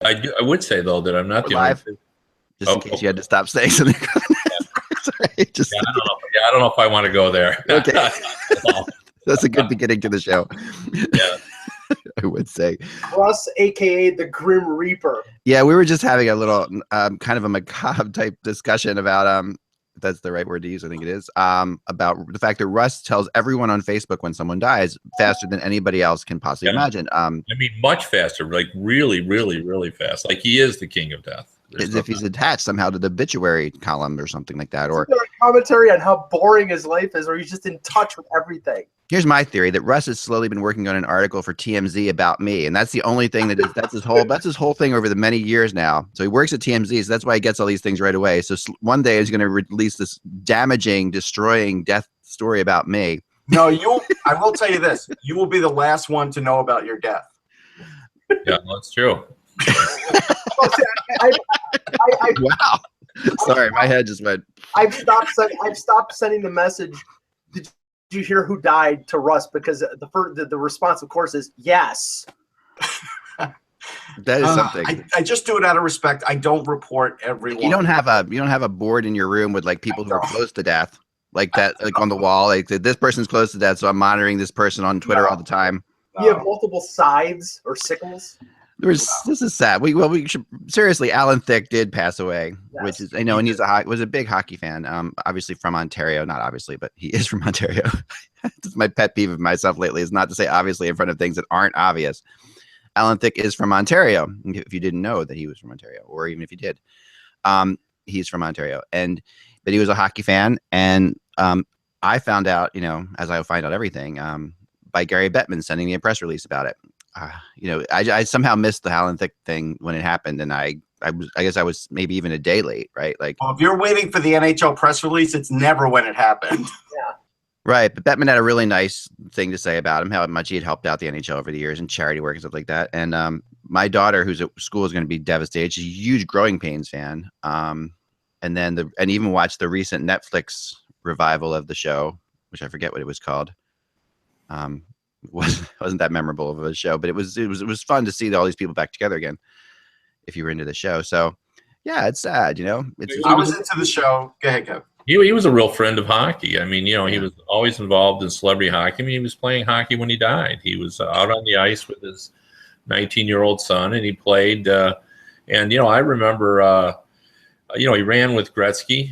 I would say though that I'm not We're the live, only. just in case you had to stop saying something. Sorry, just I don't know if I want to go there. okay. That's a good beginning to the show. Yeah. I would say. Russ, aka the Grim Reaper. Yeah, we were just having a little kind of a macabre type discussion about if that's the right word to use, I think it is, about the fact that Russ tells everyone on Facebook when someone dies faster than anybody else can possibly imagine. I mean, much faster, like really, really, really fast. Like he is the king of death. As if he's attached somehow to the obituary column or something like that. Or commentary on how boring his life is, or he's just in touch with everything. Here's my theory that Russ has slowly been working on an article for TMZ about me, and that's the only thing that's his whole thing over the many years now. So he works at TMZ, so that's why he gets all these things right away. So one day he's going to release this damaging, destroying death story about me. No, I will tell you this: you will be the last one to know about your death. Yeah, that's true. Wow. Sorry, my head just went. I've stopped sending the message. Did you hear who died to Russ? Because the response, of course, is yes. That is something. I just do it out of respect. I don't report everyone. You don't have a board in your room with like people who are close to death, like that, like on the wall. Like this person's close to death, so I'm monitoring this person on Twitter all the time. You have multiple scythes or sickles. This is sad. We should seriously. Alan Thicke did pass away, which is and he's was a big hockey fan. Obviously from Ontario, not obviously, but he is from Ontario. That's my pet peeve of myself lately is not to say obviously in front of things that aren't obvious. Alan Thicke is from Ontario. If you didn't know that he was from Ontario, or even if you did, he's from Ontario, but he was a hockey fan, and I found out, as I find out everything, by Gary Bettman sending me a press release about it. I somehow missed the Alan Thicke thing when it happened, and I guess I was maybe even a day late, right? Like, well, if you're waiting for the NHL press release, it's never when it happened. Yeah. Right, but Bettman had a really nice thing to say about him, how much he had helped out the NHL over the years and charity work and stuff like that. And my daughter, who's at school, is going to be devastated. She's a huge Growing Pains fan, and even watched the recent Netflix revival of the show, which I forget what it was called. Wasn't that memorable of a show, but it was fun to see all these people back together again. If you were into the show, so yeah, it's sad, I was into the show. Go ahead, Kev. He was a real friend of hockey. I mean, he was always involved in celebrity hockey. I mean, he was playing hockey when he died. He was out on the ice with his 19-year-old son, and he played. And I remember, he ran with Gretzky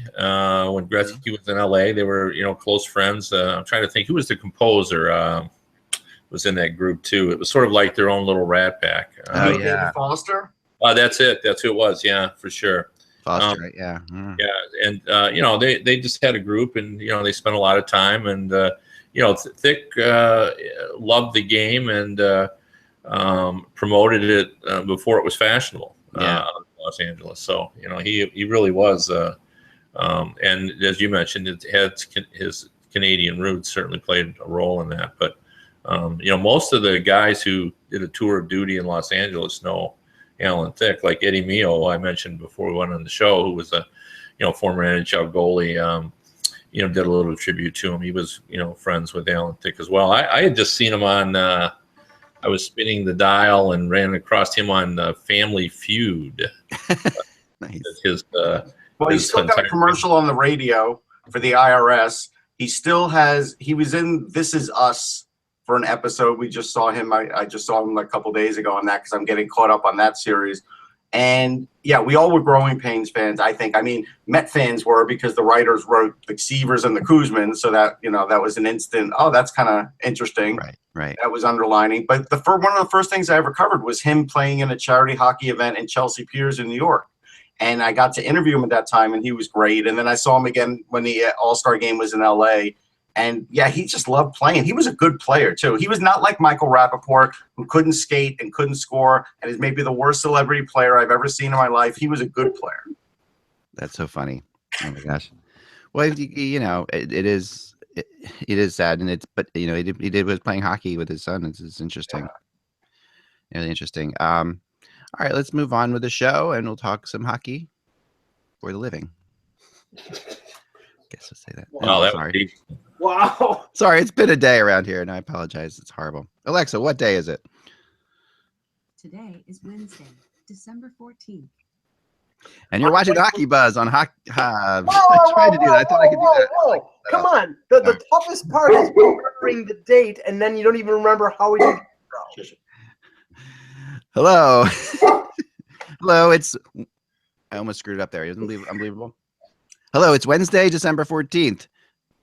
when Gretzky was in LA. They were, close friends. I'm trying to think who was the composer. Was in that group too. It was sort of like their own little rat pack. David Foster. That's it. That's who it was. Yeah, for sure. Foster, right? Yeah. Yeah, and they just had a group, and they spent a lot of time, and Thicke loved the game and promoted it before it was fashionable. In Los Angeles. So he really was. And as you mentioned, it had his Canadian roots certainly played a role in that, but. Most of the guys who did a tour of duty in Los Angeles know Alan Thicke, like Eddie Mio, I mentioned before we went on the show, who was a, former NHL goalie, did a little tribute to him. He was, friends with Alan Thicke as well. I had just seen him on, I was spinning the dial and ran across him on Family Feud. Nice. He still got a commercial on the radio for the IRS. He was in This Is Us for an episode. We just saw him. I just saw him a couple days ago on that because I'm getting caught up on that series. And yeah, we all were Growing Pains fans, I think. I mean, Met fans were because the writers wrote the Seavers and the Kuzmans, so that that was an instant. Oh, that's kind of interesting. Right. That was underlining. But one of the first things I ever covered was him playing in a charity hockey event in Chelsea Piers in New York. And I got to interview him at that time, and he was great. And then I saw him again when the All-Star game was in L.A., and yeah, he just loved playing. He was a good player too. He was not like Michael Rappaport, who couldn't skate and couldn't score, and is maybe the worst celebrity player I've ever seen in my life. He was a good player. That's so funny. Oh my gosh. Well, it is sad, and he was playing hockey with his son. It's interesting. Yeah. Really interesting. All right, let's move on with the show, and we'll talk some hockey for the living. Guess I'll say that. Wow, Sorry. Wow. Sorry, it's been a day around here, and I apologize. It's horrible. Alexa, what day is it? Today is Wednesday. December 14th. And you're watching Hockey Buzz on Hockey. I tried to do that. I thought I could do that. Whoa. Come on. The toughest part is remembering the date, and then you don't even remember how we did it. Hello. Hello. I almost screwed it up there. Isn't it unbelievable? Hello. It's Wednesday, December 14th,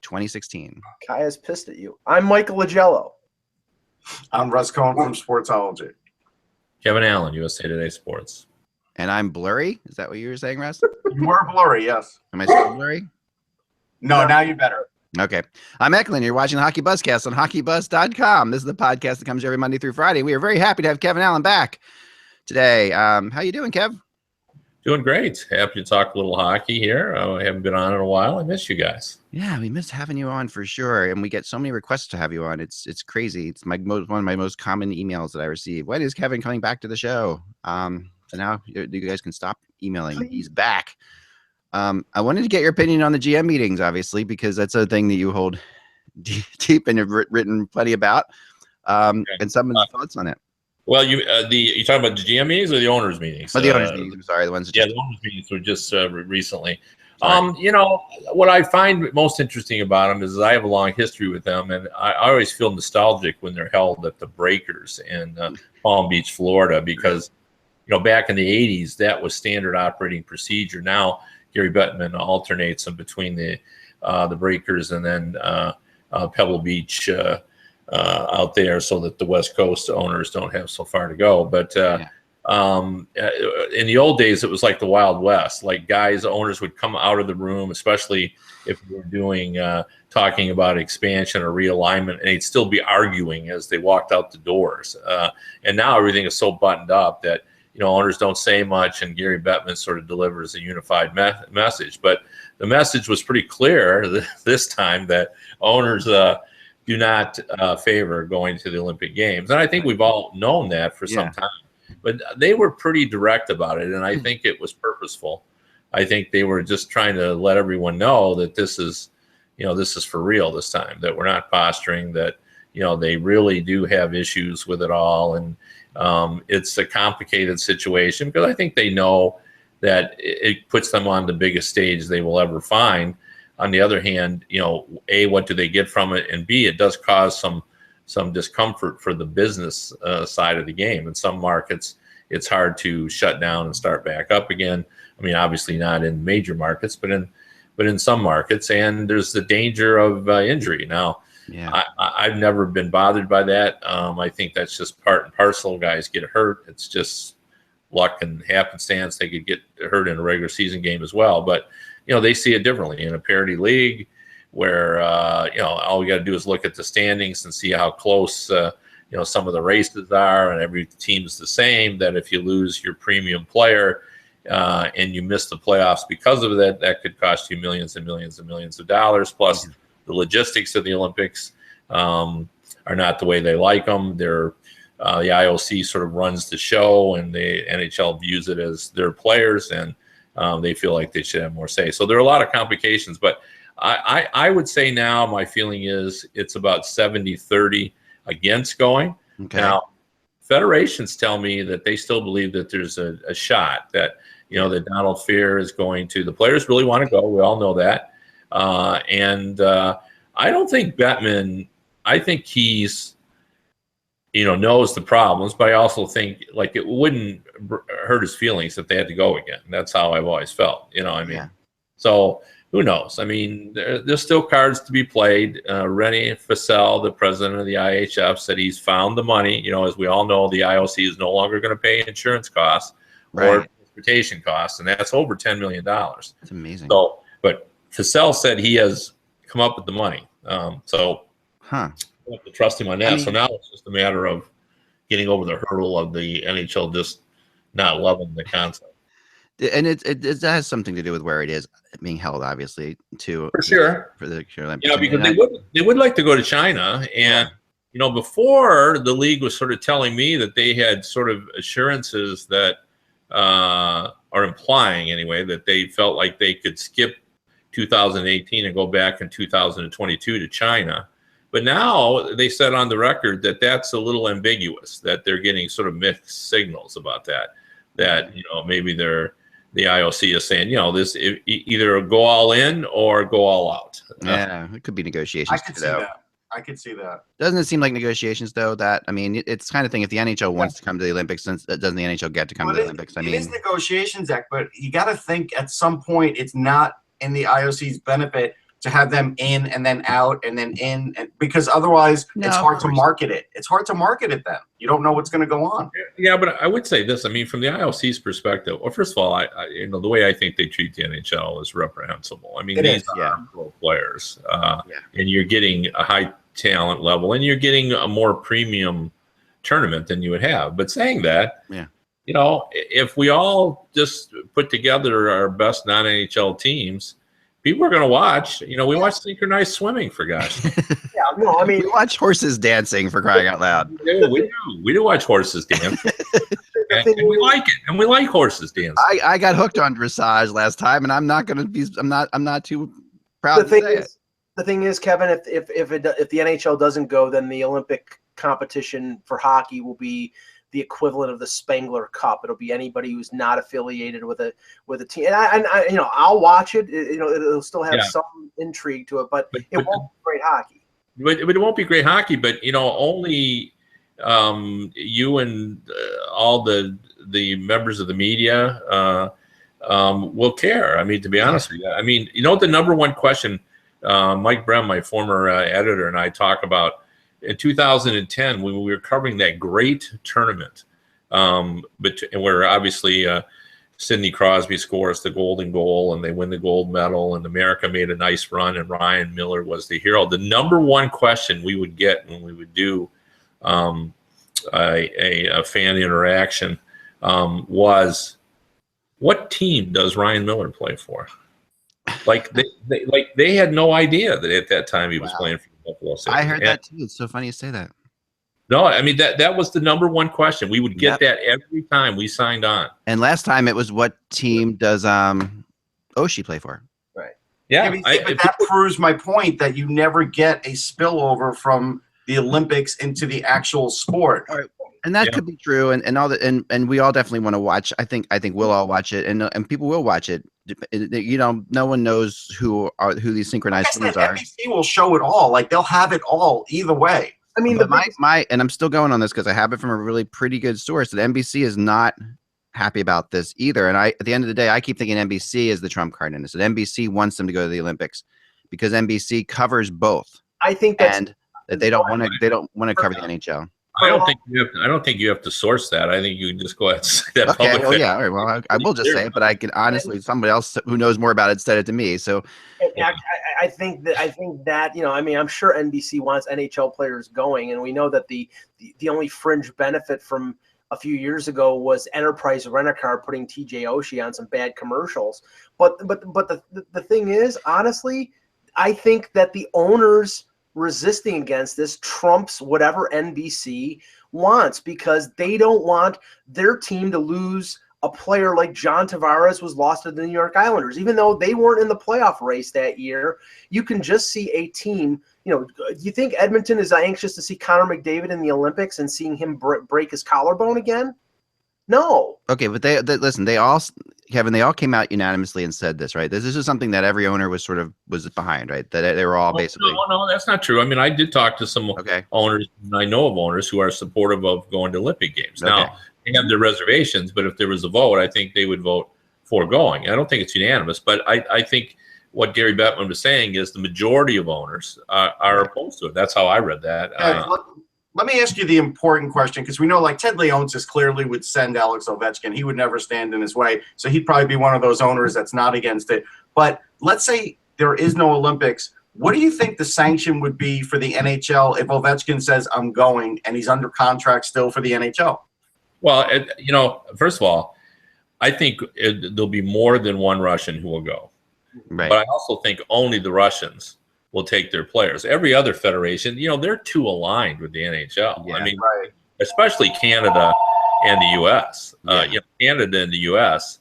2016. Kaya's pissed at you. I'm Michael Lagello. I'm Russ Cohen from Sportsology. Kevin Allen, USA Today Sports. And I'm blurry. Is that what you were saying, Russ? You were blurry, yes. Am I still blurry? No, now you're better. Okay. I'm Eklund. You're watching the Hockey Buzzcast on hockeybuzz.com. This is the podcast that comes every Monday through Friday. We are very happy to have Kevin Allen back today. How you doing, Kev? Doing great. Happy to talk a little hockey here. I haven't been on in a while. I miss you guys. Yeah, we miss having you on for sure, and we get so many requests to have you on. It's crazy. It's one of my most common emails that I receive. When is Kevin coming back to the show? So now you guys can stop emailing. He's back. I wanted to get your opinion on the GM meetings, obviously, because that's a thing that you hold deep and have written plenty about, and some of the thoughts on it. Well, you talking about the GM meetings or the owners meetings? The owners meetings. I'm sorry, the ones. The owners meetings were just recently. What I find most interesting about them is I have a long history with them, and I always feel nostalgic when they're held at the Breakers in Palm Beach, Florida, because back in the 80s that was standard operating procedure. Now Gary Bettman alternates them between the Breakers and then Pebble Beach out there, so that the West Coast owners don't have so far to go. But in the old days, it was like the Wild West. Like owners would come out of the room, especially if we were doing talking about expansion or realignment, and they'd still be arguing as they walked out the doors. And now everything is so buttoned up that owners don't say much, and Gary Bettman sort of delivers a unified message. But the message was pretty clear this time that owners do not favor going to the Olympic Games. And I think we've all known that for some time. But they were pretty direct about it, and I think it was purposeful. I think they were just trying to let everyone know that this is for real this time, that we're not posturing, that they really do have issues with it all, and it's a complicated situation, because I think they know that it puts them on the biggest stage they will ever find. On the other hand, A, what do they get from it? And B, it does cause some discomfort for the business side of the game. In some markets, it's hard to shut down and start back up again. I mean, obviously not in major markets, but in some markets, and there's the danger of injury. Now, I've never been bothered by that. I think that's just part and parcel. Guys get hurt. It's just luck and happenstance. They could get hurt in a regular season game as well. But, they see it differently in a parity league where, all we got to do is look at the standings and see how close, some of the races are, and every team's the same, that if you lose your premium player and you miss the playoffs because of that, that could cost you millions and millions and millions of dollars. Plus, the logistics of the Olympics are not the way they like them. The IOC sort of runs the show, and the NHL views it as their players, and they feel like they should have more say. So there are a lot of complications, but I would say now my feeling is it's about 70-30 against going. Okay. Now, federations tell me that they still believe that there's a shot, that that Donald Fehr is going to. The players really want to go. We all know that. And I don't think Bettman, I think he's, knows the problems, but I also think like it wouldn't hurt his feelings if they had to go again. That's how I've always felt, So who knows? I mean, there's still cards to be played. Rennie Fassel, the president of the IHF, said he's found the money. As we all know, the IOC is no longer going to pay insurance costs or transportation costs, and that's over $10 million. That's amazing. So, but Fassel said he has come up with the money. We have to trust him on that. So now it's just a matter of getting over the hurdle of the NHL just not loving the concept. And it has something to do with where it is being held, obviously, too. For sure. For the Olympics. Yeah, because they would like to go to China. And, before the league was sort of telling me that they had sort of assurances that are implying anyway that they felt like they could skip 2018 and go back in 2022 to China. But now they said on the record that that's a little ambiguous, that they're getting sort of mixed signals about that that maybe the IOC is saying this either go all in or go all out. Yeah, it could be negotiations. I could see that. Doesn't it seem like negotiations though? That I mean, it's kind of thing. If the NHL wants to come to the Olympics, doesn't the NHL get to come to the Olympics? I mean, it is negotiations, Zach, but you got to think at some point it's not in the IOC's benefit to have them in and then out and then in, because otherwise it's hard to market it. It's hard to market it then. You don't know what's going to go on. Yeah, but I would say this. I mean, from the IOC's perspective, well, first of all, I the way I think they treat the NHL is reprehensible. I mean, these are pro players, and you're getting a high talent level, and you're getting a more premium tournament than you would have. But saying that, if we all just put together our best non-NHL teams, people are going to watch. We watch synchronized swimming, for gosh. We watch horses dancing, for crying out loud. We do watch horses dance, and we like it, and we like horses dancing. I got hooked on dressage last time, and I'm not going to be. I'm not too proud to say it. The thing is, Kevin, if the NHL doesn't go, then the Olympic competition for hockey will be the equivalent of the Spengler Cup. It'll be anybody who's not affiliated with a team. And I I'll watch it. It'll still have some intrigue to it, but it won't be great hockey. But it won't be great hockey. But only you and all the members of the media will care. I mean, to be honest with you, I mean, the number one question Mike Brem, my former editor, and I talk about. In 2010, when we were covering that great tournament, but where obviously Sidney Crosby scores the golden goal and they win the gold medal, and America made a nice run, and Ryan Miller was the hero. The number one question we would get when we would do a fan interaction was, "What team does Ryan Miller play for?" Like they had no idea that at that time he was playing for. I heard that too. It's so funny you say that. No, I mean that was the number one question. We would get that every time we signed on. And last time it was, what team does Oshie play for? Right. Yeah, but that proves my point that you never get a spillover from the Olympics into the actual sport. All right. And that could be true, and all that, and we all definitely want to watch. I think we'll all watch it, and people will watch it. No one knows who these synchronized swimmers are. NBC will show it all. Like, they'll have it all either way. I mean, but and I'm still going on this because I have it from a really pretty good source, that NBC is not happy about this either. And at the end of the day, I keep thinking NBC is the trump card in this. That NBC wants them to go to the Olympics because NBC covers both. I think that they don't want to cover the NHL. I don't think you have to source that. I think you can just go ahead and say that. Okay, well, yeah, all right, well, I will just say it, but I can honestly, somebody else who knows more about it said it to me. So, I think that I mean, I'm sure NBC wants NHL players going, and we know that the only fringe benefit from a few years ago was Enterprise Rent-A-Car putting TJ Oshie on some bad commercials. But the thing is, honestly, I think that the owners resisting against this trumps whatever NBC wants, because they don't want their team to lose a player like John Tavares was lost to the New York Islanders. Even though they weren't in the playoff race that year, you can just see a team. Do you think Edmonton is anxious to see Connor McDavid in the Olympics and seeing him break his collarbone again? No. Okay, but they listen. They all, Kevin, they all came out unanimously and said this, right? This is something that every owner was behind, right? That they were all basically. No, that's not true. I mean, I did talk to some owners, and I know of owners who are supportive of going to Olympic games. Now, they have their reservations, but if there was a vote, I think they would vote for going. I don't think it's unanimous, but I think what Gary Bettman was saying is the majority of owners are opposed to it. That's how I read that. Let me ask you the important question, because we know, like, Ted Leonsis clearly would send Alex Ovechkin. He would never stand in his way. So he'd probably be one of those owners that's not against it. But let's say there is no Olympics. What do you think the sanction would be for the NHL if Ovechkin says, I'm going, and he's under contract still for the NHL? Well, first of all, I think there'll be more than one Russian who will go. Right. But I also think only the Russians will take their players. Every other federation, they're too aligned with the NHL. Yeah, I mean, especially Canada and the U.S. Canada and the U.S.,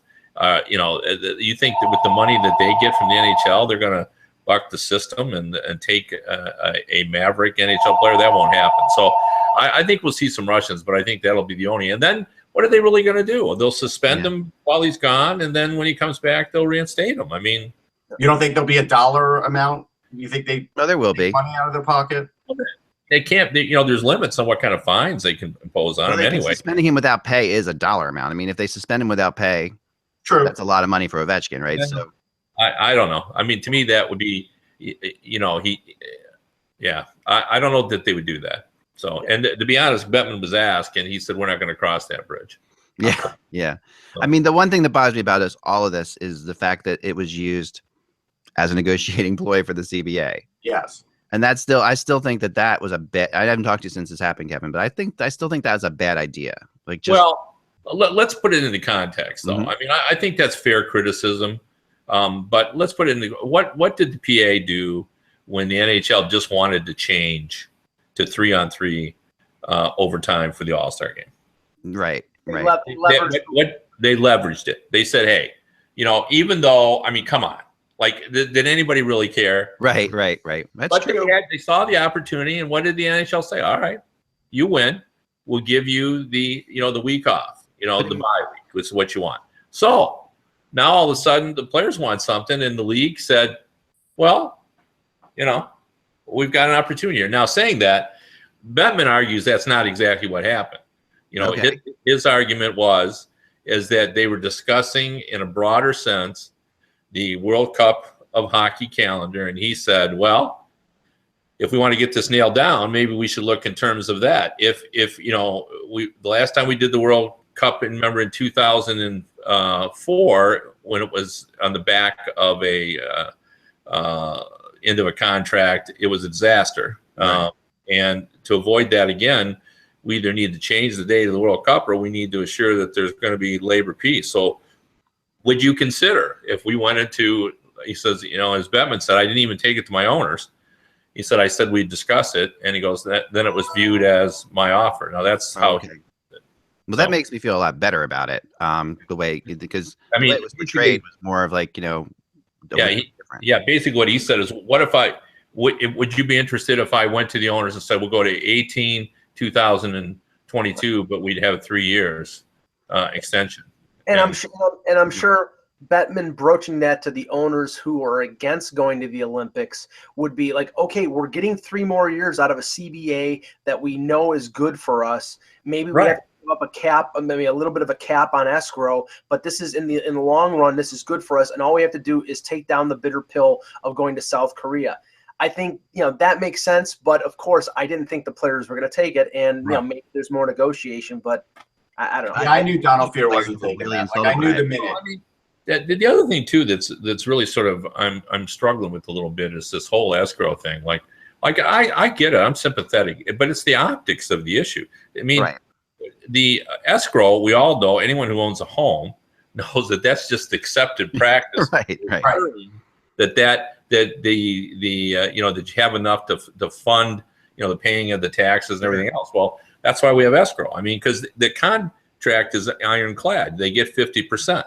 you think that with the money that they get from the NHL, they're going to buck the system and take a maverick NHL player? That won't happen. So I think we'll see some Russians, but I think that'll be the only. And then what are they really going to do? They'll suspend him while he's gone, and then when he comes back, they'll reinstate him. I mean, you don't think there'll be a dollar amount? You think they? No, there will be money out of their pocket. They can't. There's limits on what kind of fines they can impose on him anyway. Suspending him without pay is a dollar amount. I mean, if they suspend him without pay, true, that's a lot of money for Ovechkin, right? Yeah. So I don't know. I mean, to me, that would be, I don't know that they would do that. So, and to be honest, Bettman was asked, and he said, we're not going to cross that bridge. Yeah. Yeah. I mean, the one thing that bothers me about all of this is the fact that it was used as a negotiating ploy for the CBA. Yes. And I still think that was a bit, I haven't talked to you since this happened, Kevin, but I still think that was a bad idea. Like, let's put it into context, though. I mean, I think that's fair criticism. But let's put it in what did the PA do when the NHL just wanted to change to 3-on-3 overtime for the All-Star game? Right. They leveraged it. They said, hey, even though, I mean, come on. Like, did anybody really care? Right. That's true. They saw the opportunity, and what did the NHL say? All right, you win. We'll give you the week off, the bye week, which is what you want. So now all of a sudden the players want something, and the league said, well, we've got an opportunity here. Now, saying that, Bettman argues that's not exactly what happened. His argument is that they were discussing in a broader sense the World Cup of Hockey calendar, and he said, well, if we want to get this nailed down, maybe we should look in terms of that. If the last time we did the World Cup, remember in 2004, when it was on the back of a end of a contract, it was a disaster. Right. And to avoid that again, we either need to change the date of the World Cup, or we need to assure that there's going to be labor peace. So would you consider if we went into, he says, as Bettman said, I didn't even take it to my owners. He said, I said we'd discuss it. And he goes, then it was viewed as my offer. Now that's how. Okay. Well, that makes me feel a lot better about it. The way, because the way it was portrayed was more of like, basically what he said is, what if would you be interested if I went to the owners and said, we'll go to 2022, but we'd have 3 years extension. And I'm sure Bettman broaching that to the owners who are against going to the Olympics would be like, okay, we're getting 3 more years out of a CBA that we know is good for us. Maybe we have to give up a cap, maybe a little bit of a cap on escrow, but this is in the long run, this is good for us. And all we have to do is take down the bitter pill of going to South Korea. I think, that makes sense. But of course, I didn't think the players were going to take it. And, maybe there's more negotiation, but I don't know. Yeah, I knew Donald Fear wasn't taking that. Like, I knew the minute. The other thing too that's really sort of I'm struggling with a little bit is this whole escrow thing. Like I get it, I'm sympathetic, but it's the optics of the issue. I mean, the escrow, we all know, anyone who owns a home knows that that's just accepted practice. Right. That you have enough to fund the paying of the taxes and everything else. Well, that's why we have escrow. I mean, because the contract is ironclad. They get 50%.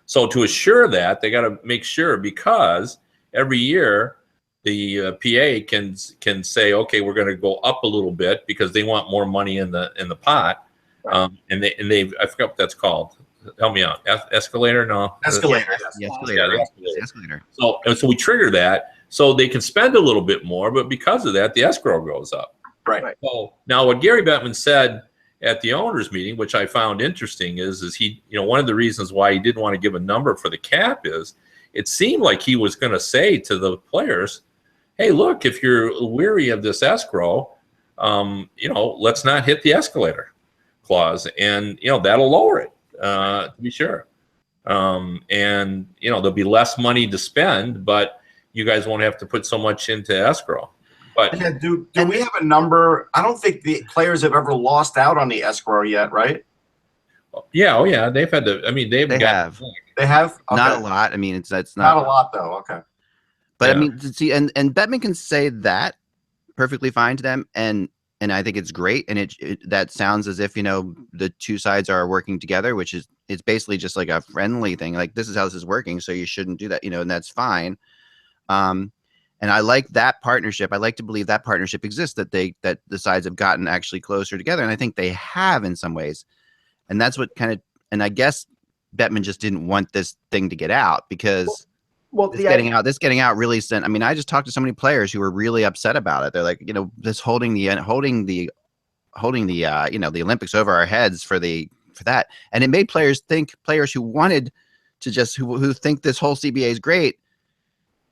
So to assure that, they got to make sure, because every year the PA can say, okay, we're going to go up a little bit because they want more money in the pot. And they I forgot what that's called. Help me out. Escalator? No. Escalator. Escalator. So we trigger that so they can spend a little bit more, but because of that, the escrow goes up. Right. So now what Gary Bettman said at the owners meeting, which I found interesting, is he, one of the reasons why he didn't want to give a number for the cap is it seemed like he was going to say to the players, hey, look, if you're weary of this escrow, let's not hit the escalator clause, and that'll lower it, to be sure. And there'll be less money to spend, but you guys won't have to put so much into escrow. But do we have a number? I don't think the players have ever lost out on the escrow yet, right? Yeah. Oh, yeah. They've had to. I mean, they have. They have. Okay. Not a lot. I mean, it's not a lot though. Okay. But I mean, see, and Bettman can say that perfectly fine to them, and I think it's great, and that sounds as if the two sides are working together, which is it's basically just like a friendly thing. Like, this is how this is working, so you shouldn't do that, and that's fine. And I like that partnership. I like to believe that partnership exists, that the sides have gotten actually closer together. And I think they have in some ways. And that's what kind of, and I guess Bettman just didn't want this thing to get out because this getting out really sent. I mean, I just talked to so many players who were really upset about it. They're like, this holding the the Olympics over our heads for that. And it made players who wanted to just, who think this whole CBA is great.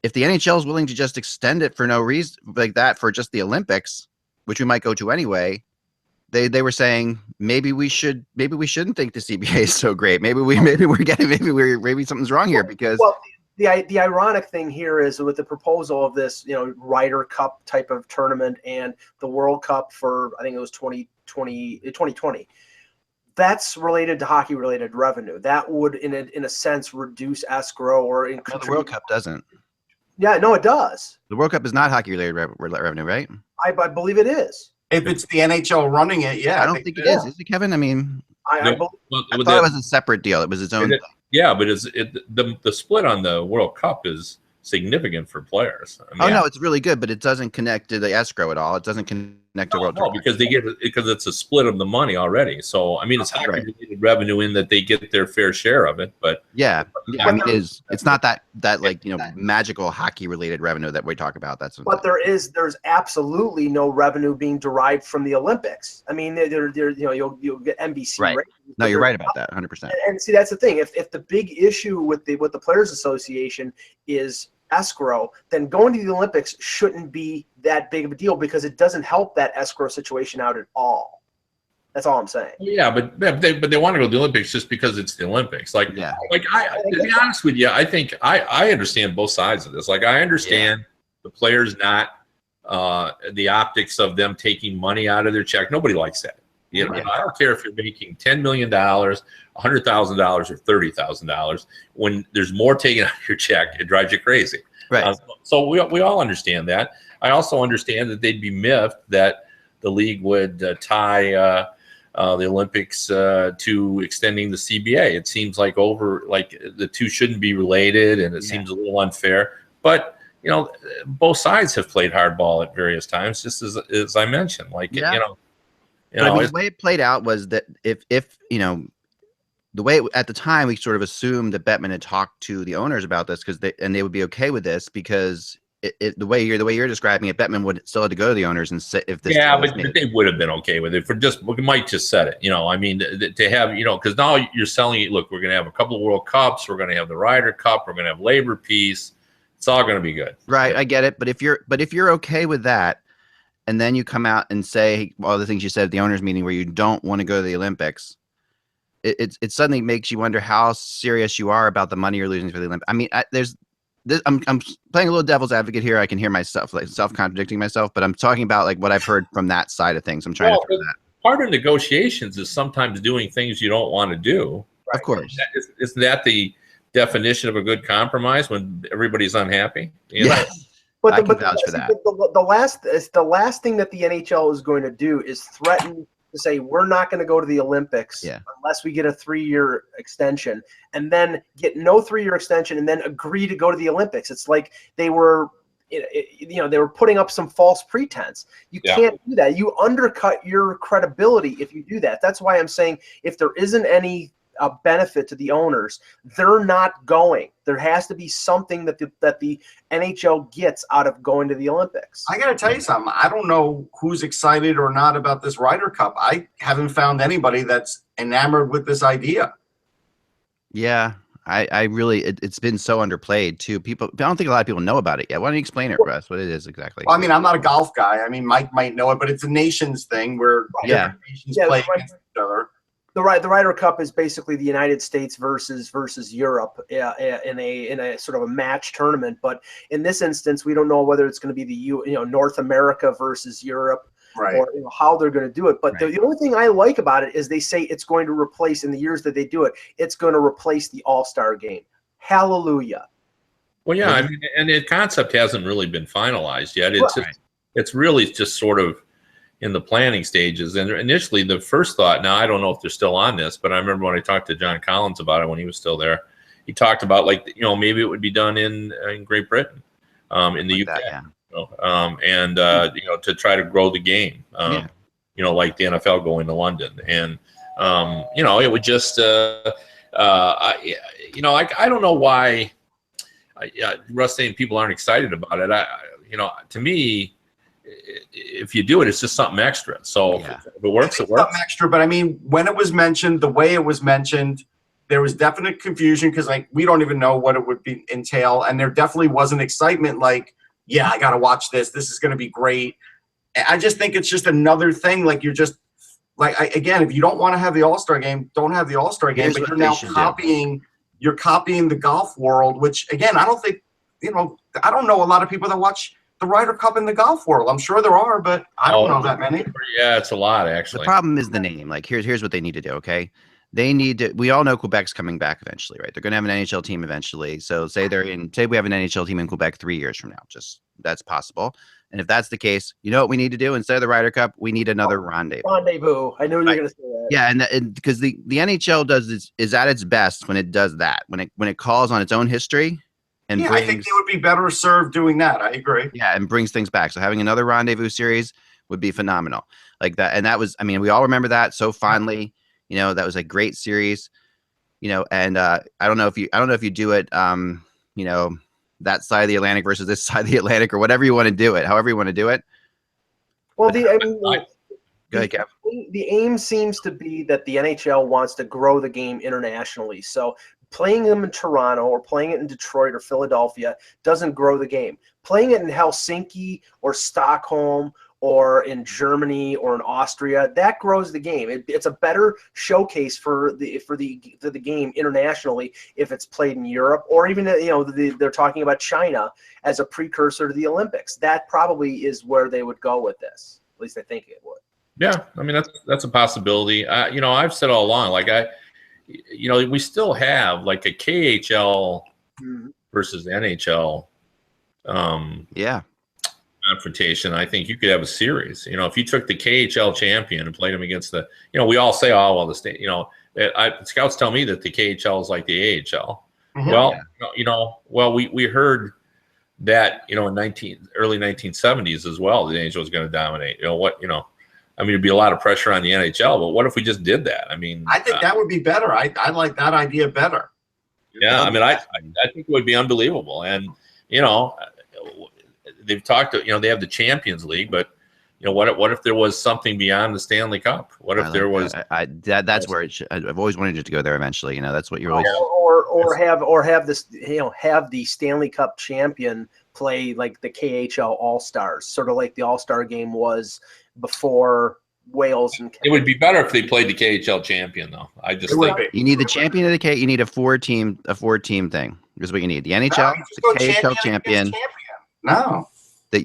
If the NHL is willing to just extend it for no reason like that for just the Olympics, which we might go to anyway, they were saying maybe we shouldn't think the CBA is so great. Maybe something's wrong here because. Well, the ironic thing here is with the proposal of this, Ryder Cup type of tournament and the World Cup for, I think it was 2020. That's related to hockey related revenue. That would, in a sense, reduce escrow or the World Cup doesn't. Yeah, no, it does. The World Cup is not hockey related revenue, right? I believe it is. If it's the NHL running it, yeah. I don't think it is. Is it, Kevin? I mean, I thought it was a separate deal. It was its own thing. Yeah, but the split on the World Cup is significant for players. I mean, no, it's really good, but it doesn't connect to the escrow at all. It doesn't connect to World Cup. Because because it's a split of the money already. So I mean, it's hockey-related revenue in that they get their fair share of it. But I mean, it's not that magical hockey-related revenue that we talk about. There's absolutely no revenue being derived from the Olympics. I mean, you'll get NBC. Right. Ratings, no, you're right about that, 100%. And see, that's the thing. If the big issue with the Players Association is escrow, then going to the Olympics shouldn't be that big of a deal because it doesn't help that escrow situation out at all. That's all I'm saying. Yeah, but they want to go to the Olympics just because it's the Olympics. To be honest with you, I think I understand both sides of this. Like I understand the players not the optics of them taking money out of their check. Nobody likes that. I don't care if you're making $10 million, $100,000, or $30,000. When there's more taken out of your check, it drives you crazy. Right. So we all understand that. I also understand that they'd be miffed that the league would tie the Olympics to extending the CBA. It seems like the two shouldn't be related, and it seems a little unfair. But both sides have played hardball at various times, just as I mentioned. The way it played out was that if the way at the time we sort of assumed that Bettman had talked to the owners about this they would be okay with this because the way you're describing it, Bettman would still have to go to the owners and say if this. Yeah, but they would have been okay with it we might just said it. I mean, to have because now you're selling it. Look, we're going to have a couple of World Cups. We're going to have the Ryder Cup. We're going to have Labor Peace. It's all going to be good. Right, I get it. But if you're okay with that. And then you come out and say all the things you said at the owners meeting where you don't want to go to the Olympics. It suddenly makes you wonder how serious you are about the money you're losing for the Olympics. I mean, I'm playing a little devil's advocate here. I can hear myself self-contradicting myself, but I'm talking about what I've heard from that side of things. I'm trying to throw that. Part of negotiations is sometimes doing things you don't want to do. Of course. Isn't that the definition of a good compromise when everybody's unhappy? Yes. But the last thing that the NHL is going to do is threaten to say we're not going to go to the Olympics unless we get a 3-year extension, and then get no 3-year extension, and then agree to go to the Olympics. It's like they were, they were putting up some false pretense. You can't do that. You undercut your credibility if you do that. That's why I'm saying if there isn't any benefit to the owners, they're not going. There has to be something that the NHL gets out of going to the Olympics. I got to tell you something. I don't know who's excited or not about this Ryder Cup. I haven't found anybody that's enamored with this idea. Yeah, I really it's been so underplayed too. I don't think a lot of people know about it yet. Why don't you explain it, Russ? What it is exactly? Well, I mean, I'm not a golf guy. I mean, Mike might know it, but it's a nations thing where different nations play against each other. The Ryder Cup is basically the United States versus Europe in a sort of a match tournament. But in this instance, we don't know whether it's going to be the North America versus Europe, or how they're going to do it. But the only thing I like about it is they say it's going to replace, in the years that they do it, it's going to replace the All-Star game. Hallelujah. Well, yeah, I mean, and the concept hasn't really been finalized yet. It's really just sort of in the planning stages. And initially the first thought, now I don't know if they're still on this, but I remember when I talked to John Collins about it when he was still there, he talked about maybe it would be done in Great Britain, in the UK, to try to grow the game, like the NFL going to London. And It would just, I don't know why wrestling people aren't excited about it. To me, if you do it, it's just something extra. So if it works, it works. Something extra, but I mean, when it was mentioned, the way it was mentioned, there was definite confusion because we don't even know what it would entail, and there definitely wasn't excitement. Like, yeah, I got to watch this. This is going to be great. I just think it's just another thing. Like, you're just again, if you don't want to have the All-Star game, don't have the All-Star game. But you're now copying. You're copying the golf world, which again, I don't think I don't know a lot of people that watch the Ryder Cup in the golf world. I'm sure there are, but I don't know that many. Yeah, it's a lot actually. The problem is the name. Like, here's what they need to do. Okay, they need to. We all know Quebec's coming back eventually, right? They're going to have an NHL team eventually. So say we have an NHL team in Quebec 3 years from now. Just that's possible. And if that's the case, you know what we need to do instead of the Ryder Cup? We need another rendezvous. Rendezvous. I knew you were going to say that. Yeah, and because the NHL is at its best when it does that. When it calls on its own history. And I think they would be better served doing that. I agree. Yeah, and brings things back. So having another rendezvous series would be phenomenal. Like that, and that was. I mean, we all remember that so fondly. That was a great series. And I don't know if you do it. That side of the Atlantic versus this side of the Atlantic, or whatever you want to do it. However you want to do it. Well, Go ahead, Kev. The aim seems to be that the NHL wants to grow the game internationally. So playing them in Toronto or playing it in Detroit or Philadelphia doesn't grow the game. Playing it in Helsinki or Stockholm or in Germany or in Austria, that grows the game. It's a better showcase for the game internationally if it's played in Europe, or even they're talking about China as a precursor to the Olympics. That probably is where they would go with this. At least I think it would. Yeah, I mean that's a possibility. I've said all along, we still have like a KHL versus NHL. Confrontation. I think you could have a series. If you took the KHL champion and played them against the, we all say, oh well, the state. Scouts tell me that the KHL is like the AHL. Well, we heard that in early 1970s as well. The NHL was going to dominate. It'd be a lot of pressure on the NHL. But what if we just did that? I mean, I think that would be better. I like that idea better. Yeah, I mean, I think it would be unbelievable. And they've talked to, they have the Champions League, but what if there was something beyond the Stanley Cup? What if there was? That's where it should. I've always wanted it to go there eventually. That's what you really. Have this, have the Stanley Cup champion play like the KHL All Stars, sort of like the All Star game was before Wales and Canada. It would be better if they played the KHL champion, though. I just think you need the champion of the K. You need a four team thing. Is what you need. The NHL, the KHL champion. No.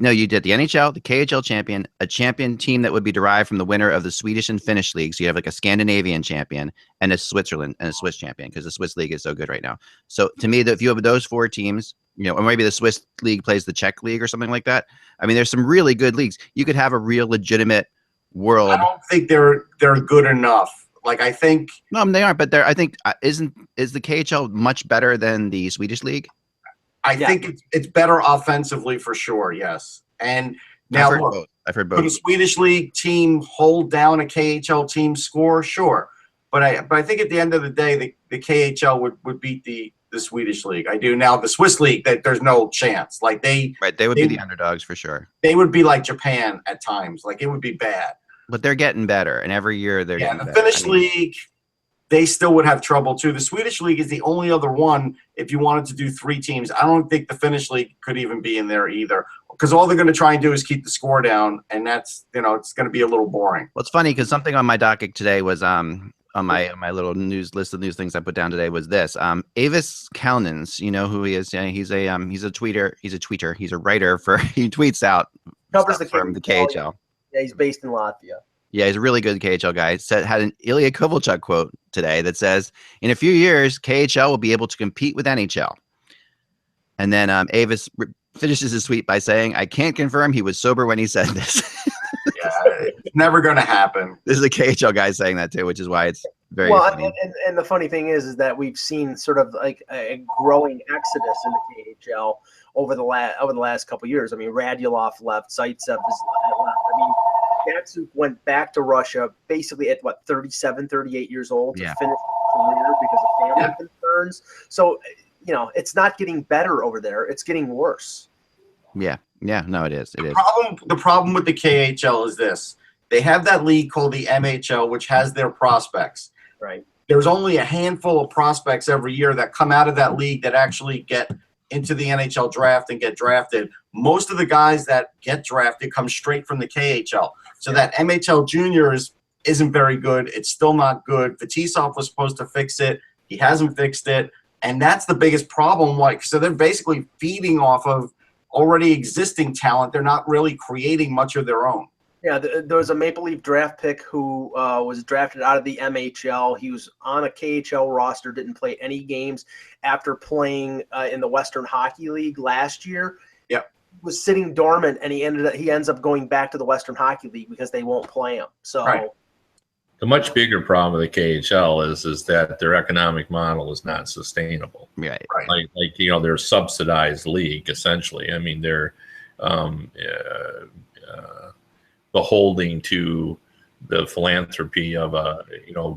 No, you did the NHL, the KHL champion, a champion team that would be derived from the winner of the Swedish and Finnish leagues. So you have like a Scandinavian champion and a Switzerland and a Swiss champion, because the Swiss league is so good right now. So to me, if you have those four teams, or maybe the Swiss league plays the Czech league or something like that. I mean, there's some really good leagues. You could have a real legitimate world. I don't think they're good enough. Like, I think no, they aren't. But I think is the KHL much better than the Swedish league? I think it's better offensively for sure. Yes. And now I've heard both. Could a Swedish league team hold down a KHL team score? Sure. But I think at the end of the day, the KHL would beat the Swedish league. I do. Now the Swiss league, there's no chance. Like they would be the underdogs for sure. They would be like Japan at times. Like it would be bad. But they're getting better, and every year they're getting better. The Finnish league, they still would have trouble too. The Swedish league is the only other one. If you wanted to do three teams, I don't think the Finnish league could even be in there either, because all they're going to try and do is keep the score down, and that's it's going to be a little boring. Well, it's funny because something on my docket today was on my little news list of news things I put down today was this. Avis Kalnins, you know who he is? He's a tweeter. He's a writer he tweets out covers from the KHL. Yeah, he's based in Latvia. Yeah, he's a really good KHL guy. Had an Ilya Kovalchuk quote today that says, "In a few years, KHL will be able to compete with NHL." And then Avis finishes his tweet by saying, "I can't confirm he was sober when he said this." Yeah, it's never going to happen. This is a KHL guy saying that too, which is why it's very funny. And the funny thing is that we've seen sort of like a growing exodus in the KHL over the last couple of years. I mean, Radulov left, Zaitsev is left. I mean, Datsuk went back to Russia basically at 37, 38 years old to Yeah. finish his career because of family concerns. So, it's not getting better over there. It's getting worse. Yeah. No, it is. The problem with the KHL is this. They have that league called the MHL, which has their prospects. Right. There's only a handful of prospects every year that come out of that league that actually get into the NHL draft and get drafted. Most of the guys that get drafted come straight from the KHL. So that MHL juniors isn't very good. It's still not good. Fetisov was supposed to fix it. He hasn't fixed it. And that's the biggest problem. So they're basically feeding off of already existing talent. They're not really creating much of their own. Yeah, there was a Maple Leaf draft pick who was drafted out of the MHL. He was on a KHL roster, didn't play any games after playing in the Western Hockey League last year. Yep. Was sitting dormant, and he ends up going back to the Western Hockey League because they won't play him. So the much bigger problem with the KHL is that their economic model is not sustainable. Right. Like they're a subsidized league essentially. I mean, they're beholding to the philanthropy of a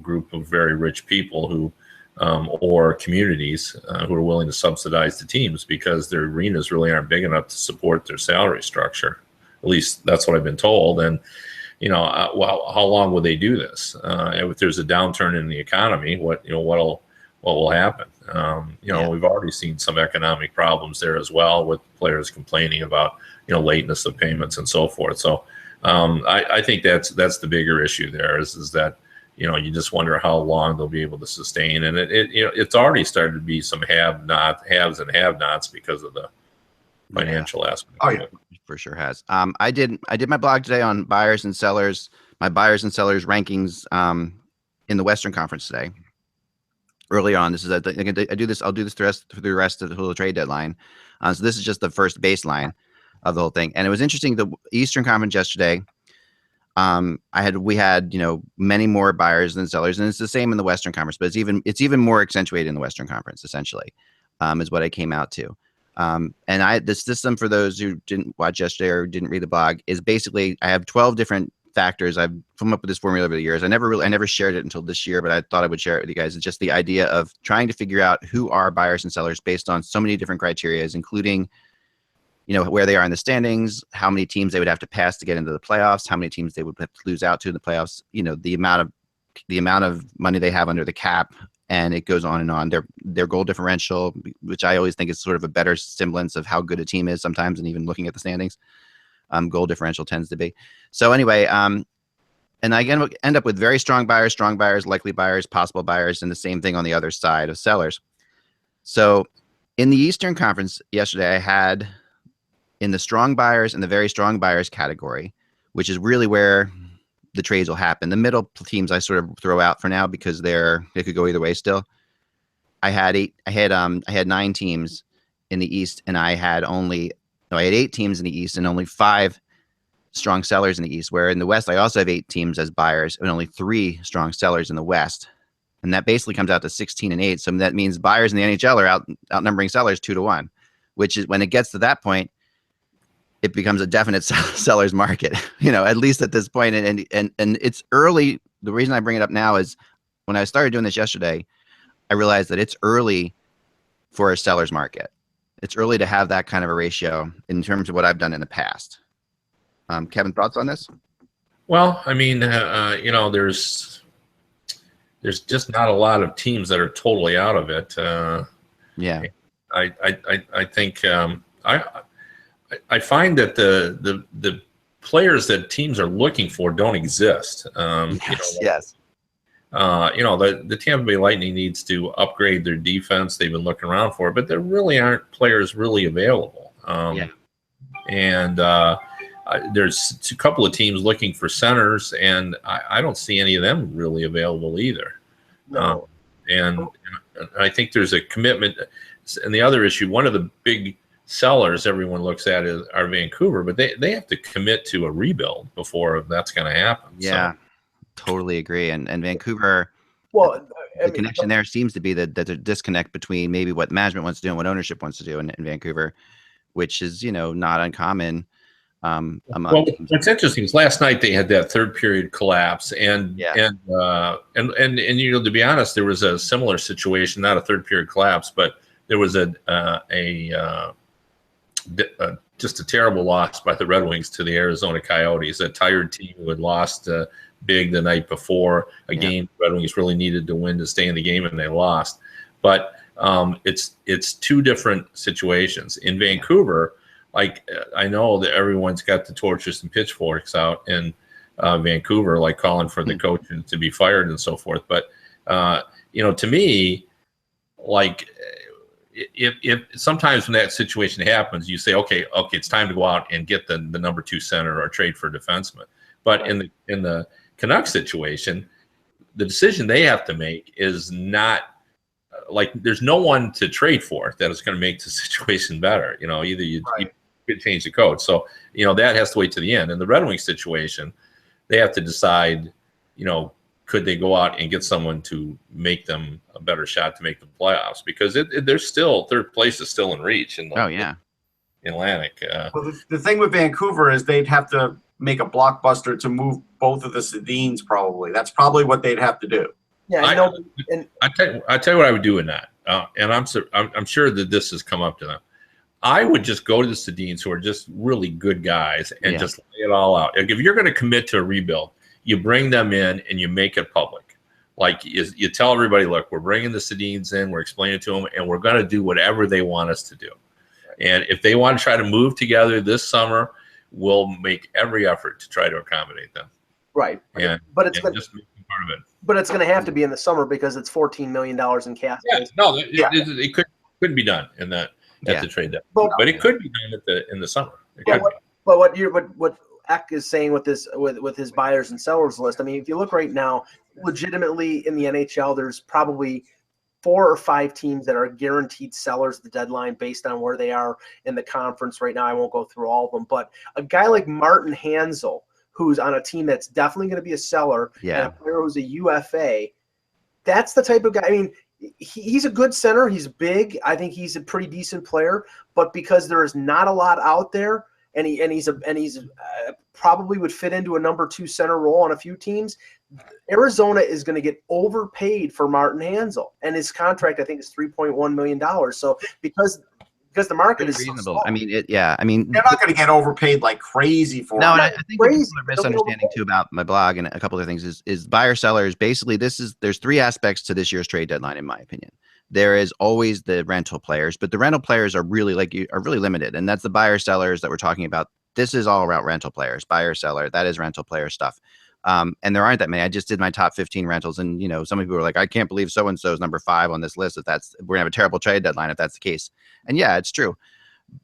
group of very rich people who or communities who are willing to subsidize the teams because their arenas really aren't big enough to support their salary structure. At least that's what I've been told. And how long will they do this? If there's a downturn in the economy, what will happen? We've already seen some economic problems there as well, with players complaining about lateness of payments and so forth. So I think that's the bigger issue there is that you just wonder how long they'll be able to sustain, and it's already started to be some haves and have-nots because of the financial aspect. Oh yeah, for sure has. I did my blog today on buyers and sellers, my buyers and sellers rankings in the Western Conference today. Early on, this is I'll do this through the rest of the whole trade deadline. So this is just the first baseline of the whole thing. And it was interesting, the Eastern Conference yesterday, we had many more buyers than sellers, and it's the same in the Western Conference, but it's even more accentuated in the Western Conference, essentially, is what I came out to. And the system, for those who didn't watch yesterday or didn't read the blog, is basically I have 12 different factors. I've come up with this formula over the years. I never shared it until this year, but I thought I would share it with you guys. It's just the idea of trying to figure out who are buyers and sellers based on so many different criteria, including where they are in the standings, how many teams they would have to pass to get into the playoffs, how many teams they would have to lose out to in the playoffs, the amount of money they have under the cap, and it goes on and on. Their goal differential, which I always think is sort of a better semblance of how good a team is sometimes, and even looking at the standings, goal differential tends to be. So anyway, and I again end up with very strong buyers, likely buyers, possible buyers, and the same thing on the other side of sellers. So in the Eastern Conference yesterday, I had in the strong buyers and the very strong buyers category, which is really where the trades will happen. The middle teams I sort of throw out for now because they could go either way still. I had 9 teams in the East, and I had 8 teams in the East and only 5 strong sellers in the East, where in the West I also have 8 teams as buyers and only 3 strong sellers in the West. And that basically comes out to 16-8. So that means buyers in the NHL are outnumbering sellers 2-1, which is, when it gets to that point, it becomes a definite seller's market, at least at this point. And it's early. The reason I bring it up now is when I started doing this yesterday, I realized that it's early for a seller's market. It's early to have that kind of a ratio in terms of what I've done in the past. Kevin, thoughts on this? Well, I mean, there's just not a lot of teams that are totally out of it. Yeah. I think I find that the players that teams are looking for don't exist. Yes. The Tampa Bay Lightning needs to upgrade their defense. They've been looking around for it, but there really aren't players really available. And there's a couple of teams looking for centers, and I don't see any of them really available either. No. And I think there's a commitment. And the other issue, one of the big sellers everyone looks at are Vancouver, but they have to commit to a rebuild before that's going to happen. Yeah, totally agree. And Vancouver, well, the connection there seems to be that there's a disconnect between maybe what management wants to do and what ownership wants to do in Vancouver, which is not uncommon among teams. What's interesting is last night they had that third period collapse, and to be honest, there was a similar situation, not a third period collapse, but there was just a terrible loss by the Red Wings to the Arizona Coyotes, a tired team who had lost big the night before, a game the Red Wings really needed to win to stay in the game, and they lost. But it's two different situations. In Vancouver, like I know that everyone's got the torches and pitchforks out in Vancouver, like calling for the coach to be fired and so forth. But to me, like if sometimes when that situation happens, you say, okay, it's time to go out and get the number 2 center or trade for a defenseman. But in the Canucks situation, the decision they have to make is not like there's no one to trade for that is going to make the situation better. Either you could change the coach. So, that has to wait to the end. In the Red Wings situation, they have to decide, could they go out and get someone to make them a better shot to make the playoffs? Because there's still third place is still in reach in the Atlantic. Well, the thing with Vancouver is they'd have to make a blockbuster to move both of the Sedins. Probably that's probably what they'd have to do. Yeah, I tell you what I would do in that, and I'm sure that this has come up to them. I would just go to the Sedins, who are just really good guys, and just lay it all out. If you're going to commit to a rebuild, you bring them in and you make it public. Like you tell everybody, look, we're bringing the Sedins in, we're explaining it to them, and we're going to do whatever they want us to do. And if they want to try to move together this summer, we'll make every effort to try to accommodate them. Right. But it's just making part of it. But it's going to have to be in the summer because it's $14 million in cash. It couldn't be done in that at the trade deadline. But it could be done in the summer. But what Eck is saying with his buyers and sellers list, I mean, if you look right now, legitimately in the NHL, there's probably 4 or 5 teams that are guaranteed sellers at the deadline based on where they are in the conference right now. I won't go through all of them, but a guy like Martin Hanzal, who's on a team that's definitely going to be a seller, and a player who's a UFA, that's the type of guy. I mean, he's a good center. He's big. I think he's a pretty decent player, but because there is not a lot out there, and he's probably would fit into a number 2 center role on a few teams, Arizona is going to get overpaid for Martin Hanzal, and his contract I think is $3.1 million. So because the market is reasonable. So small. I mean, they're not going to get overpaid like crazy for. No, him. and I think what people are misunderstanding too about my blog and a couple of things is buyer sellers. Basically, there's 3 aspects to this year's trade deadline, in my opinion. There is always the rental players, but the rental players are really really limited, and that's the buyer sellers that we're talking about. This is all about rental players, buyer seller. That is rental player stuff. And there aren't that many. I just did my top 15 rentals, and some people were like, I can't believe so and so is number 5 on this list. We're gonna have a terrible trade deadline if that's the case. And yeah, it's true.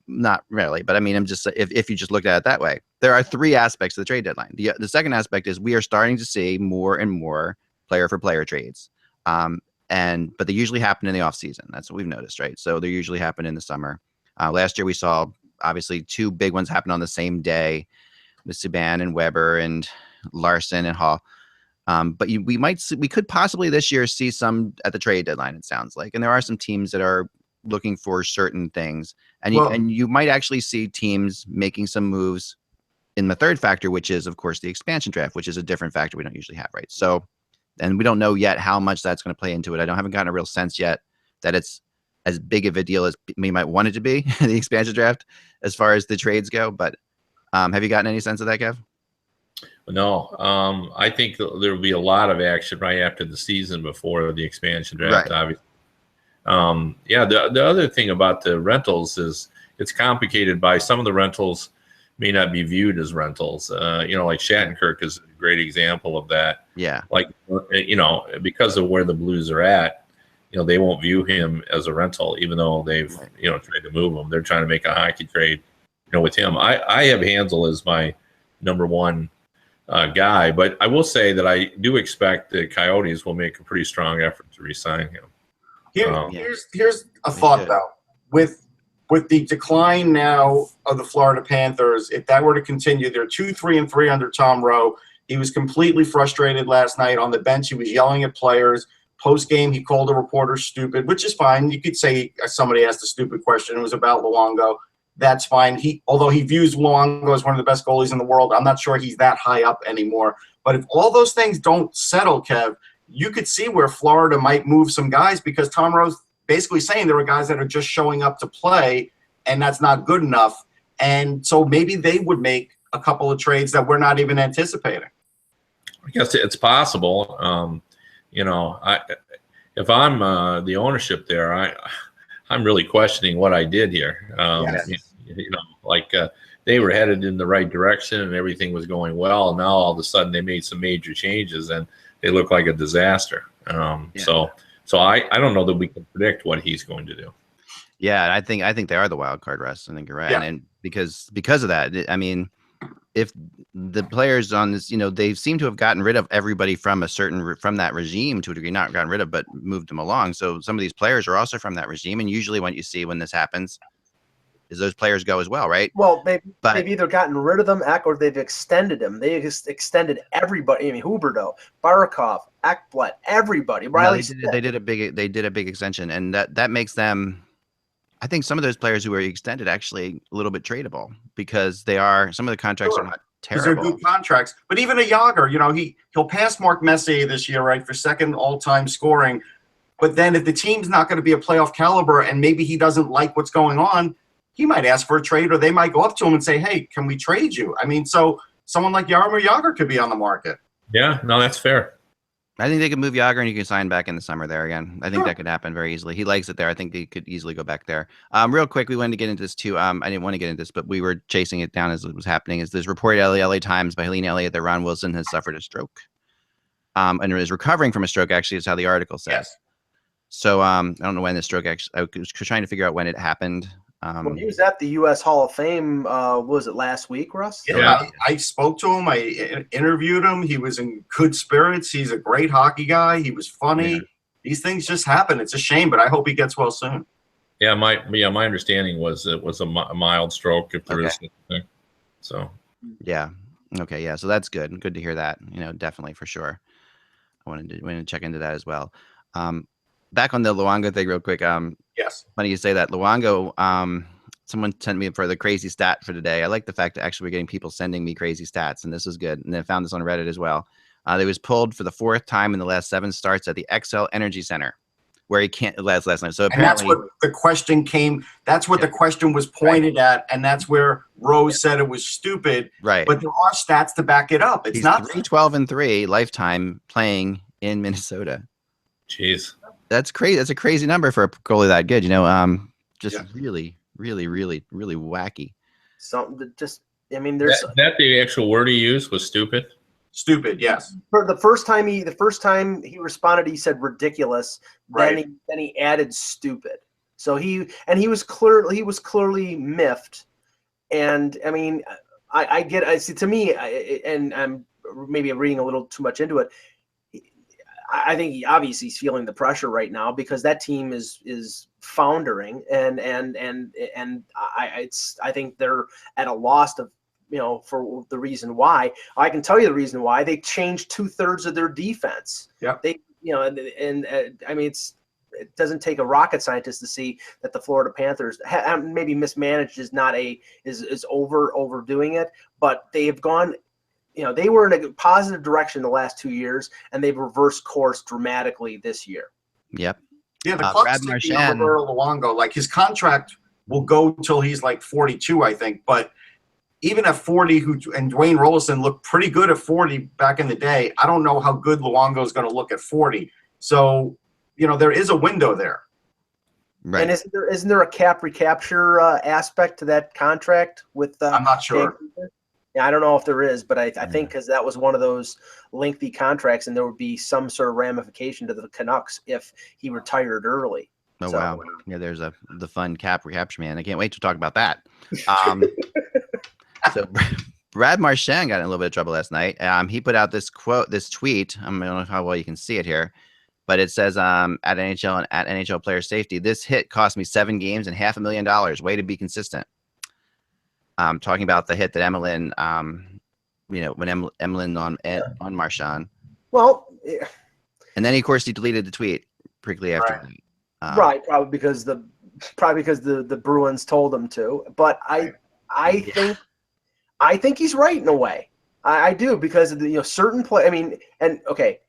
Not really, but I mean, I'm just if you just looked at it that way, there are 3 aspects of the trade deadline. The second aspect is we are starting to see more and more player for player trades. But they usually happen in the off season. That's what we've noticed, right? So they usually happen in the summer. Last year we saw obviously 2 big ones happen on the same day with Subban and Weber and Larson and Hall. But we could possibly this year see some at the trade deadline, it sounds like. And there are some teams that are looking for certain things. And you might actually see teams making some moves in the third factor, which is, of course, the expansion draft, which is a different factor we don't usually have, right? So, and we don't know yet how much that's going to play into it. I haven't gotten a real sense yet that it's as big of a deal as we might want it to be, the expansion draft, as far as the trades go. But have you gotten any sense of that, Kev? No, I think there will be a lot of action right after the season before the expansion draft, obviously. The other thing about the rentals is it's complicated by some of the rentals may not be viewed as rentals. Like Shattenkirk is a great example of that. Yeah. Like, because of where the Blues are at, they won't view him as a rental, even though they've, tried to move him. They're trying to make a hockey trade, with him. I have Hanzal as my number 1 guy, but I will say that I do expect the Coyotes will make a pretty strong effort to re-sign him. Here's a thought though. With the decline now of the Florida Panthers, if that were to continue, they're 2-3-3 under Tom Rowe. He was completely frustrated last night on the bench. He was yelling at players. Post game, he called a reporter stupid, which is fine. You could say somebody asked a stupid question. It was about Luongo. that's fine. Although he views Luongo as one of the best goalies in the world, I'm not sure he's that high up anymore. But if all those things don't settle, Kev, you could see where Florida might move some guys, because Tom Rose basically saying there are guys that are just showing up to play, and that's not good enough. And so maybe they would make a couple of trades that we're not even anticipating. I guess it's possible. If I'm the ownership there, I'm really questioning what I did here. Yes. They were headed in the right direction and everything was going well. And now all of a sudden they made some major changes and they look like a disaster. So I don't know that we can predict what he's going to do. Yeah, I think they are the wild card, Russ. I think you're right. Yeah. And because of that, I mean, if the players on this, they seem to have gotten rid of everybody from that regime to a degree, not gotten rid of, but moved them along. So some of these players are also from that regime. And usually what you see when this happens is those players go as well, right? Well, they've either gotten rid of them, or they've extended them. They just extended everybody. I mean, Huberdeau, Barakov, Ekblad, everybody. Riley. They did a big extension, and that makes them. I think some of those players who are extended actually a little bit tradable, because some of the contracts are not terrible. Because they're good contracts. But even a Yager, he'll pass Mark Messier this year, right, for second all-time scoring. But then if the team's not going to be a playoff caliber and maybe he doesn't like what's going on, he might ask for a trade, or they might go up to him and say, hey, can we trade you? I mean, so someone like Jaromir Jagr could be on the market. Yeah, no, that's fair. I think they could move Jagr and you can sign back in the summer there again. I think that could happen very easily. He likes it there. I think they could easily go back there. Real quick, we wanted to get into this too. I didn't want to get into this, but we were chasing it down as it was happening. Is this report at LA Times by Helene Elliott that Ron Wilson has suffered a stroke, and is recovering from a stroke? Actually, is how the article says. Yes. So I don't know when the stroke actually. I was trying to figure out when it happened. Well, he was at the U.S. Hall of Fame. Was it last week, Russ? Yeah, I spoke to him. I interviewed him. He was in good spirits. He's a great hockey guy. He was funny. Yeah. These things just happen. It's a shame, but I hope he gets well soon. Yeah, my understanding was it was a mild stroke. If there is anything. So. Yeah. Okay. Yeah. So that's good. Good to hear that. Definitely for sure. I wanted to check into that as well. Back on the Luongo thing real quick. Yes. Funny you say that. Luongo, someone sent me for the crazy stat for today. I like the fact that actually we're getting people sending me crazy stats, and this is good. And I found this on Reddit as well. They was pulled for the 4th time in the last 7 starts at the XL Energy Center, where he can't last night. So apparently, and that's what the question came. That's what the question was pointed at, and that's where Rose said it was stupid. Right. But there are stats to back it up. It's not 3-12-3 lifetime playing in Minnesota. Jeez. That's crazy. That's a crazy number for a goalie that good. Really, really, really, really wacky. Something that just. I mean, there's that the actual word he used was stupid. Stupid, yes. For the first time he responded, he said ridiculous. Right. Then he added stupid. So he was clearly miffed. And I mean, I get. I see. To me, and I'm maybe reading a little too much into it. I think he obviously is feeling the pressure right now because that team is foundering, and I think they're at a loss of, for the reason why. I can tell you the reason why. They changed 2/3 of their defense. Yeah. They, and I mean, it doesn't take a rocket scientist to see that the Florida Panthers maybe mismanaged is overdoing it, but they have gone. They were in a positive direction the last 2 years, and they've reversed course dramatically this year. Yep. Yeah, the Club's taking over Luongo. Like, his contract will go until he's like 42, I think. But even at 40, and Dwayne Rollison looked pretty good at 40 back in the day. I don't know how good Luongo is going to look at 40. So, there is a window there. Right. And isn't there a cap recapture aspect to that contract with? I'm not sure. Yeah, I don't know if there is, but I think because that was one of those lengthy contracts, and there would be some sort of ramification to the Canucks if he retired early. Oh, so, wow. Yeah, there's the fun cap recapture, man. I can't wait to talk about that. So Brad Marchand got in a little bit of trouble last night. He put out this tweet. I don't know how well you can see it here, but it says at NHL and at NHL Player Safety, this hit cost me 7 games and $500,000. Way to be consistent. Talking about the hit that Emlyn, when Emlyn on Marchand. Well, and then of course he deleted the tweet quickly after. Right, probably because the probably because the Bruins told him to. But I think he's right in a way. I do, because of the, certain play. I mean, and okay,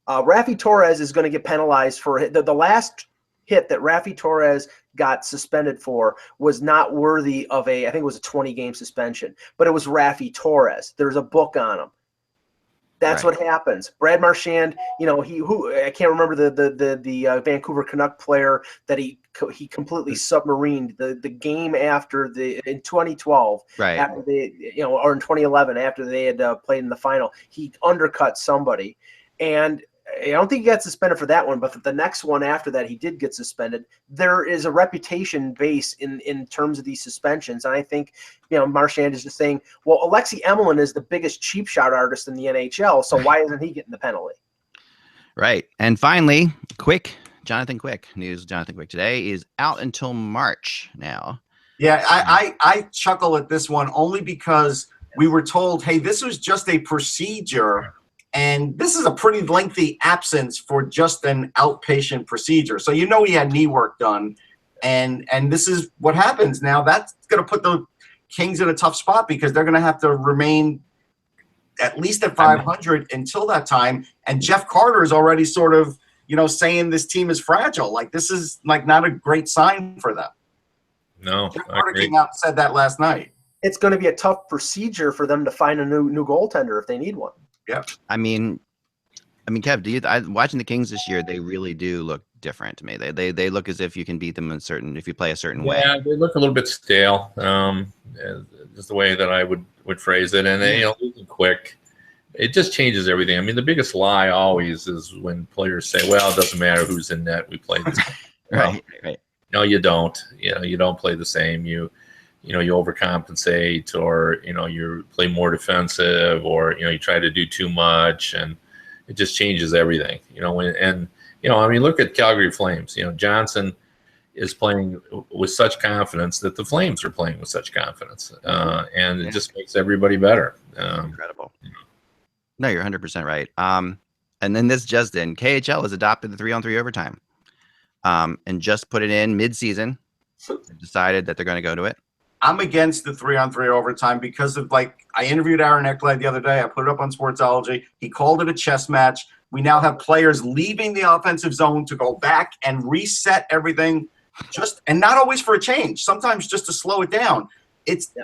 Raffi Torres is going to get penalized for the last hit that Raffi Torres got suspended for was not worthy of I think it was a 20-game suspension, but it was Raffi Torres. There's a book on him. That's right. What happens. Brad Marchand, I can't remember the Vancouver Canuck player that he completely submarined the game after in 2012, right? After or in 2011 after they had played in the final, he undercut somebody, and I don't think he got suspended for that one, but the next one after that, he did get suspended. There is a reputation base in terms of these suspensions, and I think Marchand is just saying, well, Alexei Emelin is the biggest cheap shot artist in the NHL, so why isn't he getting the penalty? Right. And finally, Jonathan Quick news. Jonathan Quick today is out until March now. Yeah, I chuckle at this one only because we were told, hey, this was just a procedure. And this is a pretty lengthy absence for just an outpatient procedure. So he had knee work done, and this is what happens now. That's going to put the Kings in a tough spot because they're going to have to remain at least at 500 until that time. And Jeff Carter is already sort of saying this team is fragile. Like, this is not a great sign for them. No, Jeff Carter came out and said that last night. It's going to be a tough procedure for them to find a new goaltender if they need one. Yeah. I mean, Kev, watching the Kings this year, they really do look different to me. They look as if you can beat them if you play a certain way. Yeah, they look a little bit stale. Just the way that I would phrase it, and losing Quick, it just changes everything. I mean, the biggest lie always is when players say, "Well, it doesn't matter who's in net. We play the same." Right. No, you don't. You don't play the same. You overcompensate, or you play more defensive, or you try to do too much, and it just changes everything. Look at Calgary Flames. Johnson is playing with such confidence that the Flames are playing with such confidence, and it just makes everybody better. Incredible. No, you're 100% right. And then this just in, KHL has adopted the 3-on-3 overtime, and just put it in mid-season. Decided that they're going to go to it. I'm against the 3-on-3 overtime because of I interviewed Aaron Ekblad the other day. I put it up on Sportsology. He called it a chess match. We now have players leaving the offensive zone to go back and reset everything, and not always for a change. Sometimes just to slow it down. It's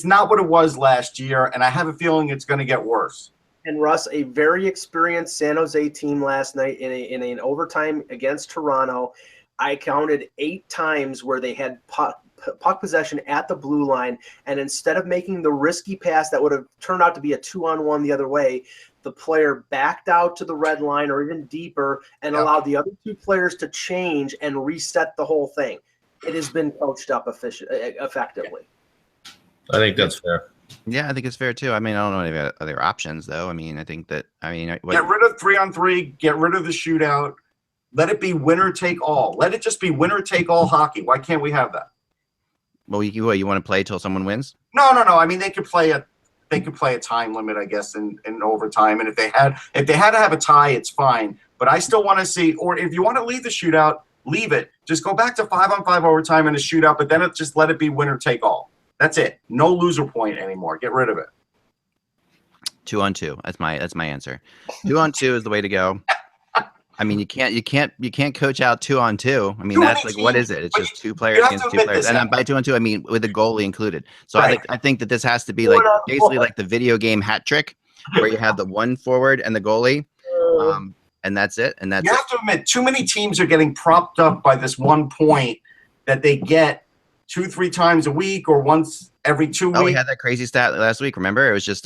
not what it was last year, and I have a feeling it's going to get worse. And Russ, a very experienced San Jose team last night in an overtime against Toronto. I counted 8 times where they had puck possession at the blue line, and instead of making the risky pass that would have turned out to be a 2-on-1 the other way, the player backed out to the red line or even deeper and allowed the other 2 players to change and reset the whole thing. It has been coached up effectively. I think that's fair. Yeah, I think it's fair too. I mean, I don't know any other options though. I mean, I think that get rid of 3-on-3, get rid of the shootout. Let it be winner take all. Let it just be winner take all hockey. Why can't we have that? Well, you want to play till someone wins? No. I mean, they could play a time limit, I guess, in overtime. And if they had to have a tie, it's fine. But I still want to see, or if you want to leave the shootout, leave it. Just go back to 5-on-5 overtime and a shootout, but then just let it be winner take all. That's it. No loser point anymore. Get rid of it. 2-on-2. That's my answer. 2-on-2 is the way to go. I mean, you can't coach out 2-on-2. I mean, that's what is it? It's just 2 players against 2 players. And by 2-on-2, I mean with the goalie included. So right. I think that this has to be basically like the video game hat trick, where you have the one forward and the goalie, and that's it. And you have to admit, too many teams are getting propped up by this 1 point that they get 2-3 times a week or once every 2 weeks. Oh, we had that crazy stat last week. Remember, it was just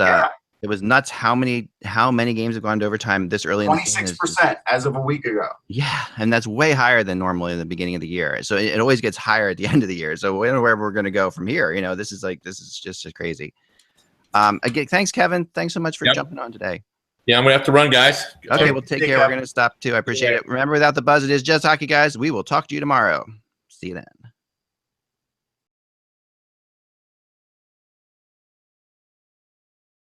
it was nuts how many games have gone to overtime this early in the season. 26% as of a week ago. Yeah, and that's way higher than normally in the beginning of the year. So it always gets higher at the end of the year. So we don't know where we're going to go from here. This is just crazy. Again, thanks, Kevin. Thanks so much for jumping on today. Yeah, I'm going to have to run, guys. Okay, well, take care. We're going to stop too. I appreciate it. Remember, without the buzz, it is just hockey, guys. We will talk to you tomorrow. See you then.